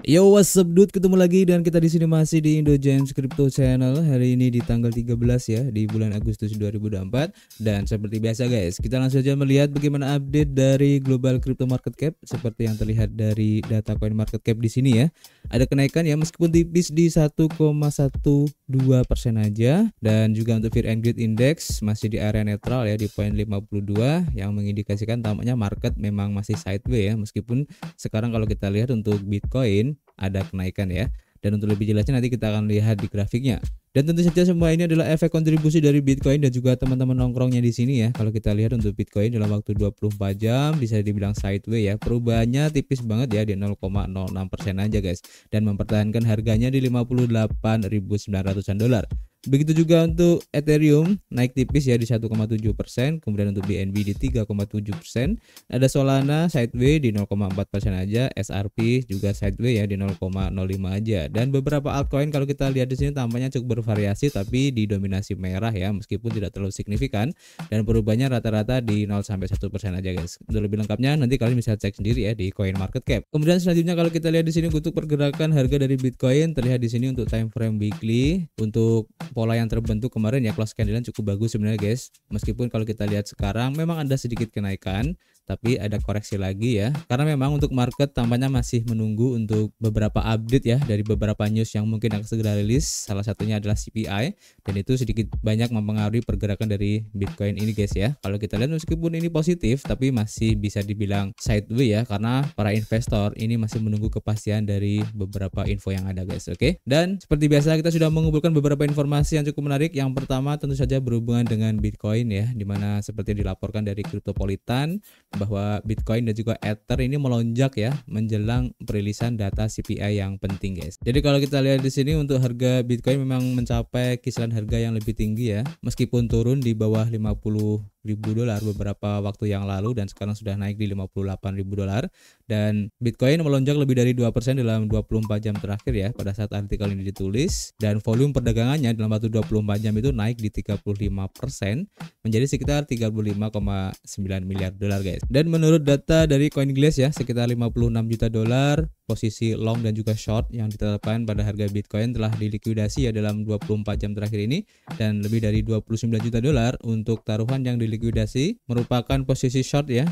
Yo, what's up dude, ketemu lagi dan kita di sini masih di Indo James Crypto Channel. Hari ini di tanggal 13 ya, di bulan Agustus 2024. Dan seperti biasa guys, kita langsung saja melihat bagaimana update dari global crypto market cap. Seperti yang terlihat dari data coin market cap di sini ya. Ada kenaikan ya, meskipun tipis di 1,12% aja. Dan juga untuk Fear and Greed Index masih di area netral ya, di poin 52, yang mengindikasikan tampaknya market memang masih sideways ya. Meskipun sekarang kalau kita lihat untuk Bitcoin ada kenaikan ya. Dan untuk lebih jelasnya nanti kita akan lihat di grafiknya. Dan tentu saja semua ini adalah efek kontribusi dari Bitcoin dan juga teman-teman nongkrongnya di sini ya. Kalau kita lihat untuk Bitcoin dalam waktu 24 jam bisa dibilang sideways ya. Perubahannya tipis banget ya, di 0,06% aja guys. Dan mempertahankan harganya di 58.900-an dolar. Begitu juga untuk Ethereum naik tipis ya di 1,7%, kemudian untuk BNB di 3,7%, ada Solana sideways di 0,4% aja, SRP juga sideways ya di 0,05 aja. Dan beberapa altcoin kalau kita lihat di sini tampaknya cukup bervariasi tapi didominasi merah ya, meskipun tidak terlalu signifikan, dan perubahannya rata-rata di 0-1% aja guys. Untuk lebih lengkapnya nanti kalian bisa cek sendiri ya di Coin Market Cap. Kemudian selanjutnya kalau kita lihat di sini untuk pergerakan harga dari Bitcoin terlihat di sini untuk time frame weekly. Untuk pola yang terbentuk kemarin ya, close candle cukup bagus sebenarnya guys. Meskipun kalau kita lihat sekarang memang ada sedikit kenaikan, tapi ada koreksi lagi ya. Karena memang untuk market tampaknya masih menunggu untuk beberapa update ya dari beberapa news yang mungkin akan segera rilis. Salah satunya adalah CPI, dan itu sedikit banyak mempengaruhi pergerakan dari Bitcoin ini guys ya. Kalau kita lihat meskipun ini positif tapi masih bisa dibilang sideways ya, karena para investor ini masih menunggu kepastian dari beberapa info yang ada guys. Oke. Dan seperti biasa kita sudah mengumpulkan beberapa informasi yang cukup menarik. Yang pertama tentu saja berhubungan dengan Bitcoin ya, dimana seperti dilaporkan dari Cryptopolitan bahwa Bitcoin dan juga Ether ini melonjak ya menjelang perilisan data CPI yang penting guys. Jadi kalau kita lihat di sini untuk harga Bitcoin memang mencapai kisaran harga yang lebih tinggi ya, meskipun turun di bawah 50.000 dolar beberapa waktu yang lalu dan sekarang sudah naik di 58.000 dolar. Dan Bitcoin melonjak lebih dari 2% dalam 24 jam terakhir ya pada saat artikel ini ditulis, dan volume perdagangannya dalam waktu 24 jam itu naik di 35% menjadi sekitar 35,9 miliar dolar guys. Dan menurut data dari CoinGlass ya, sekitar 56 juta dolar posisi long dan juga short yang ditetapkan pada harga Bitcoin telah dilikuidasi ya dalam 24 jam terakhir ini, dan lebih dari 29 juta dolar untuk taruhan yang dilikuidasi merupakan posisi short ya.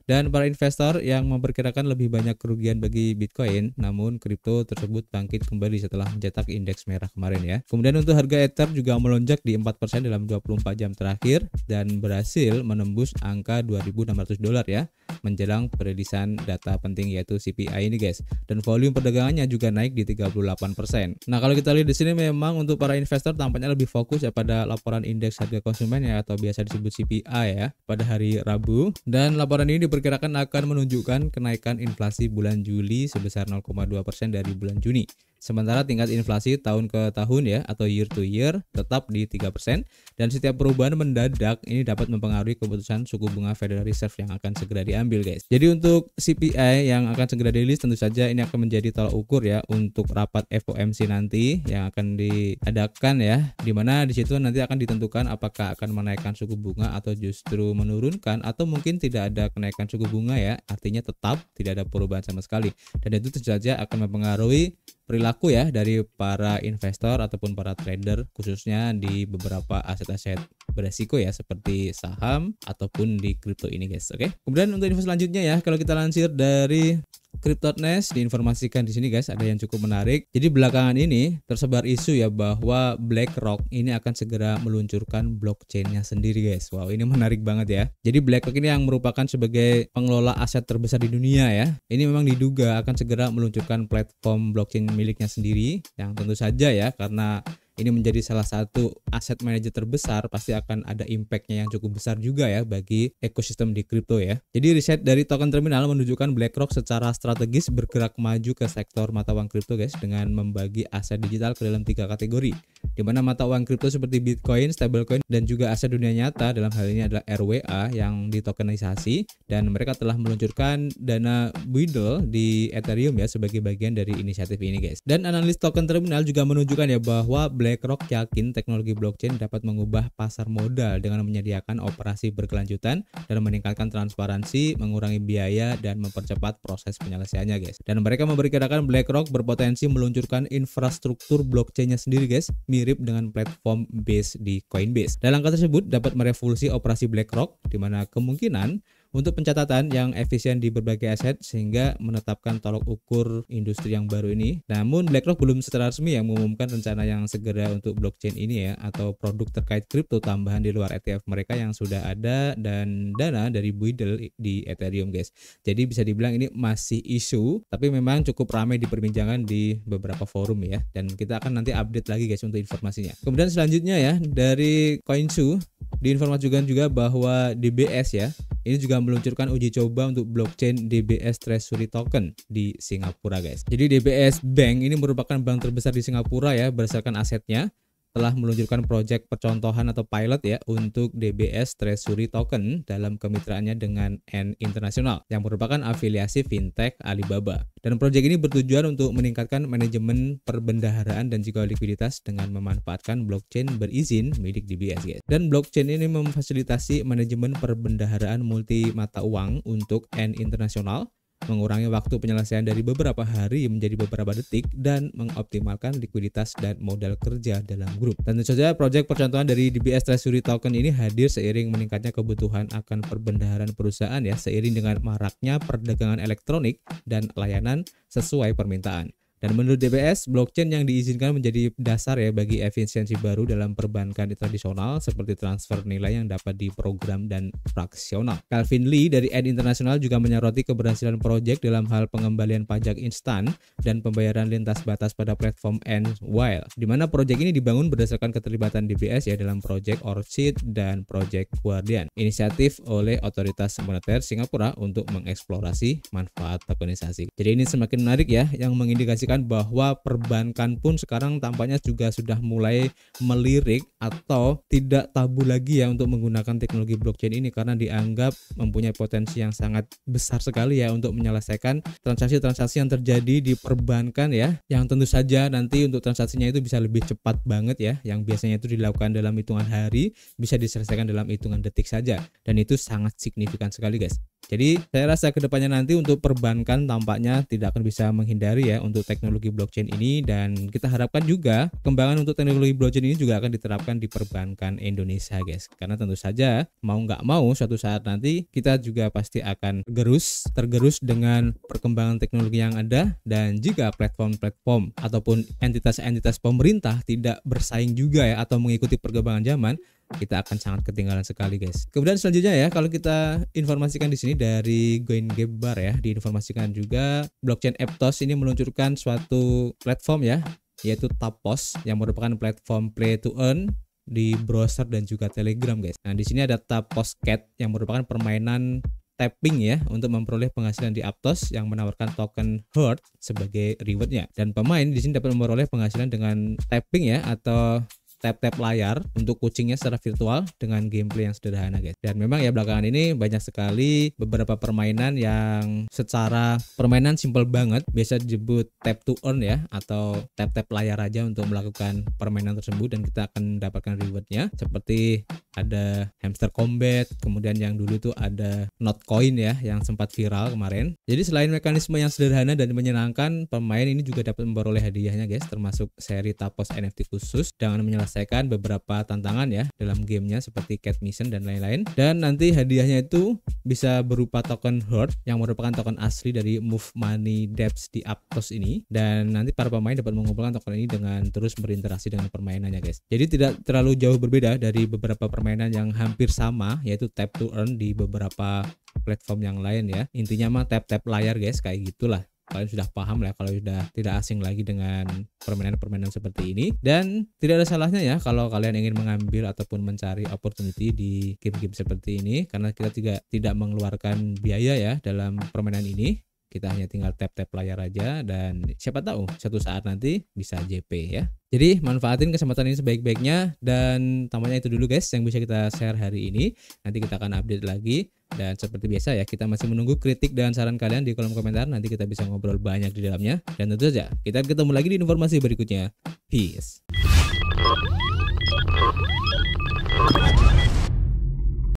Dan para investor yang memperkirakan lebih banyak kerugian bagi Bitcoin, namun kripto tersebut bangkit kembali setelah mencetak indeks merah kemarin ya. Kemudian untuk harga Ether juga melonjak di 4% dalam 24 jam terakhir dan berhasil menembus angka 2.600 dolar ya menjelang perilisan data penting yaitu CPI ini guys. Dan volume perdagangannya juga naik di 38%. Nah, kalau kita lihat di sini memang untuk para investor tampaknya lebih fokus ya pada laporan indeks harga konsumen ya, atau biasa disebut CPI ya, pada hari Rabu. Dan laporan ini diperkirakan akan menunjukkan kenaikan inflasi bulan Juli sebesar 0,2% dari bulan Juni. Sementara tingkat inflasi tahun ke tahun ya, atau year to year tetap di 3%, dan setiap perubahan mendadak ini dapat mempengaruhi keputusan suku bunga Federal Reserve yang akan segera diambil guys. Jadi untuk CPI yang akan segera dirilis tentu saja ini akan menjadi tolak ukur ya untuk rapat FOMC nanti yang akan diadakan ya, dimana di situ nanti akan ditentukan apakah akan menaikkan suku bunga atau justru menurunkan, atau mungkin tidak ada kenaikan suku bunga ya, artinya tetap tidak ada perubahan sama sekali. Dan itu tentu saja akan mempengaruhi perilaku ya dari para investor ataupun para trader, khususnya di beberapa aset-aset beresiko ya seperti saham ataupun di kripto ini guys. Oke. Kemudian untuk info selanjutnya ya, kalau kita lansir dari Cryptotnest diinformasikan di sini guys, ada yang cukup menarik. Jadi belakangan ini tersebar isu ya bahwa BlackRock ini akan segera meluncurkan blockchainnya sendiri guys. Wow, ini menarik banget ya. Jadi BlackRock ini yang merupakan sebagai pengelola aset terbesar di dunia ya, ini memang diduga akan segera meluncurkan platform blockchain miliknya sendiri, yang tentu saja ya karena ini menjadi salah satu aset manajer terbesar, pasti akan ada impactnya yang cukup besar juga ya bagi ekosistem di kripto ya. Jadi riset dari Token Terminal menunjukkan BlackRock secara strategis bergerak maju ke sektor mata uang kripto guys, dengan membagi aset digital ke dalam 3 kategori, di mana mata uang kripto seperti Bitcoin, stablecoin, dan juga aset dunia nyata, dalam hal ini adalah RWA yang ditokenisasi, dan mereka telah meluncurkan dana Buidel di Ethereum ya sebagai bagian dari inisiatif ini guys. Dan analis Token Terminal juga menunjukkan ya bahwa BlackRock yakin teknologi blockchain dapat mengubah pasar modal dengan menyediakan operasi berkelanjutan dan meningkatkan transparansi, mengurangi biaya, dan mempercepat proses penyelesaiannya guys. Dan mereka memperkirakan BlackRock berpotensi meluncurkan infrastruktur blockchainnya sendiri guys, mirip dengan platform base di Coinbase. Dan langkah tersebut dapat merevolusi operasi BlackRock, di mana kemungkinan untuk pencatatan yang efisien di berbagai aset sehingga menetapkan tolok ukur industri yang baru ini. Namun BlackRock belum secara resmi yang mengumumkan rencana yang segera untuk blockchain ini ya, atau produk terkait kripto tambahan di luar ETF mereka yang sudah ada dan dana dari Buidel di Ethereum guys. Jadi bisa dibilang ini masih isu, tapi memang cukup ramai diperbincangkan di beberapa forum ya, dan kita akan nanti update lagi guys untuk informasinya. Kemudian selanjutnya ya, dari Coinsu diinformasikan juga bahwa DBS ya, ini juga meluncurkan uji coba untuk blockchain DBS Treasury Token di Singapura guys. Jadi DBS Bank ini merupakan bank terbesar di Singapura ya, berdasarkan asetnya telah meluncurkan proyek percontohan atau pilot ya untuk DBS Treasury Token dalam kemitraannya dengan Ant International yang merupakan afiliasi fintech Alibaba. Dan proyek ini bertujuan untuk meningkatkan manajemen perbendaharaan dan juga likuiditas dengan memanfaatkan blockchain berizin milik DBS guys. Dan blockchain ini memfasilitasi manajemen perbendaharaan multi mata uang untuk Ant International, mengurangi waktu penyelesaian dari beberapa hari menjadi beberapa detik, dan mengoptimalkan likuiditas dan modal kerja dalam grup. Tentu saja proyek percontohan dari DBS Treasury Token ini hadir seiring meningkatnya kebutuhan akan perbendaharaan perusahaan ya, seiring dengan maraknya perdagangan elektronik dan layanan sesuai permintaan. Dan menurut DBS, blockchain yang diizinkan menjadi dasar ya bagi efisiensi baru dalam perbankan tradisional seperti transfer nilai yang dapat diprogram dan fraksional. Calvin Lee dari Ant International juga menyoroti keberhasilan proyek dalam hal pengembalian pajak instan dan pembayaran lintas batas pada platform Ant Wire, di mana proyek ini dibangun berdasarkan keterlibatan DBS ya dalam proyek Orchid dan proyek Guardian, inisiatif oleh otoritas moneter Singapura untuk mengeksplorasi manfaat tokenisasi. Jadi ini semakin menarik ya, yang mengindikasikan bahwa perbankan pun sekarang tampaknya juga sudah mulai melirik atau tidak tabu lagi ya untuk menggunakan teknologi blockchain ini, karena dianggap mempunyai potensi yang sangat besar sekali ya untuk menyelesaikan transaksi-transaksi yang terjadi di perbankan ya, yang tentu saja nanti untuk transaksinya itu bisa lebih cepat banget ya, yang biasanya itu dilakukan dalam hitungan hari bisa diselesaikan dalam hitungan detik saja, dan itu sangat signifikan sekali guys. Jadi saya rasa kedepannya nanti untuk perbankan tampaknya tidak akan bisa menghindari ya untuk teknologi blockchain ini, dan kita harapkan juga kembangan untuk teknologi blockchain ini juga akan diterapkan di perbankan Indonesia guys, karena tentu saja mau nggak mau suatu saat nanti kita juga pasti akan tergerus dengan perkembangan teknologi yang ada, dan jika platform-platform ataupun entitas-entitas pemerintah tidak bersaing juga ya atau mengikuti perkembangan zaman, kita akan sangat ketinggalan sekali guys. Kemudian selanjutnya ya, kalau kita informasikan di sini dari Goingebar ya, diinformasikan juga blockchain Aptos ini meluncurkan suatu platform ya, yaitu Tapos, yang merupakan platform play to earn di browser dan juga Telegram guys. Nah, di sini ada Tapos Cat yang merupakan permainan tapping ya untuk memperoleh penghasilan di Aptos yang menawarkan token Herd sebagai rewardnya. Dan pemain di sini dapat memperoleh penghasilan dengan tapping ya, atau tap-tap layar untuk kucingnya secara virtual dengan gameplay yang sederhana guys. Dan memang ya belakangan ini banyak sekali beberapa permainan yang secara permainan simple banget, biasa disebut tap to earn ya, atau tap-tap layar aja untuk melakukan permainan tersebut dan kita akan mendapatkan rewardnya, seperti ada hamster combat, kemudian yang dulu tuh ada not coin ya yang sempat viral kemarin. Jadi selain mekanisme yang sederhana dan menyenangkan, pemain ini juga dapat memperoleh hadiahnya guys, termasuk seri Tapos NFT khusus dengan menyelesaikan beberapa tantangan ya dalam gamenya seperti cat mission dan lain-lain. Dan nanti hadiahnya itu bisa berupa token Herd yang merupakan token asli dari Move Money Dapps di Aptos ini, dan nanti para pemain dapat mengumpulkan token ini dengan terus berinteraksi dengan permainannya guys. Jadi tidak terlalu jauh berbeda dari beberapa permainan yang hampir sama, yaitu tap to earn di beberapa platform yang lain ya. Intinya mah tap-tap layar guys, kayak gitulah. Kalian sudah paham lah kalau sudah tidak asing lagi dengan permainan-permainan seperti ini. Dan tidak ada salahnya ya kalau kalian ingin mengambil ataupun mencari opportunity di game-game seperti ini, karena kita tidak mengeluarkan biaya ya dalam permainan ini. Kita hanya tinggal tap-tap layar aja, dan siapa tahu suatu saat nanti bisa JP ya. Jadi manfaatin kesempatan ini sebaik-baiknya, dan tampaknya itu dulu guys yang bisa kita share hari ini. Nanti kita akan update lagi, dan seperti biasa ya kita masih menunggu kritik dan saran kalian di kolom komentar. Nanti kita bisa ngobrol banyak di dalamnya, dan tentu saja kita ketemu lagi di informasi berikutnya. Peace.